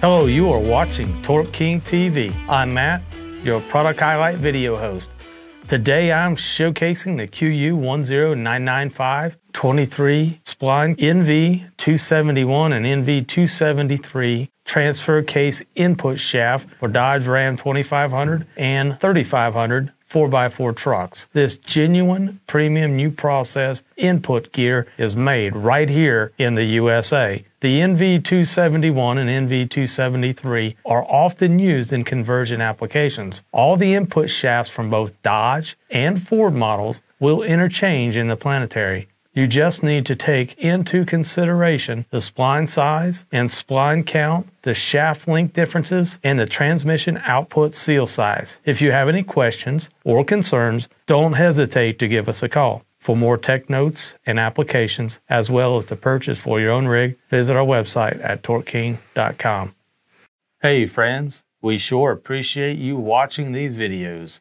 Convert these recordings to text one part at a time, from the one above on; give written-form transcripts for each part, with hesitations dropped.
Hello, you are watching Torque King TV. I'm Matt, your product highlight video host. Today I'm showcasing the QU10995 23 Spline NP271 and NP273 transfer case input shaft for Dodge Ram 2500 and 3500 4x4 trucks. This genuine premium new process input gear is made right here in the USA. The NP271 and NP273 are often used in conversion applications. All the input shafts from both Dodge and Ford models will interchange in the planetary. You just need to take into consideration the spline size and spline count, the shaft length differences, and the transmission output seal size. If you have any questions or concerns, don't hesitate to give us a call. For more tech notes and applications, as well as to purchase for your own rig, visit our website at TorqueKing.com. Hey friends, we sure appreciate you watching these videos.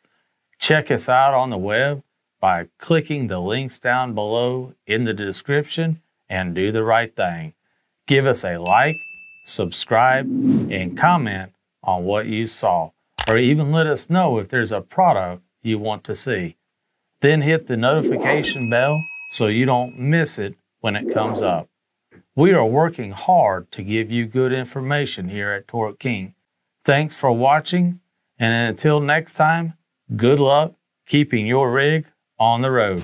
Check us out on the web by clicking the links down below in the description and do the right thing. Give us a like, subscribe, and comment on what you saw, or even let us know if there's a product you want to see. Then hit the notification bell so you don't miss it when it comes up. We are working hard to give you good information here at Torque King. Thanks for watching, and until next time, good luck keeping your rig on the road.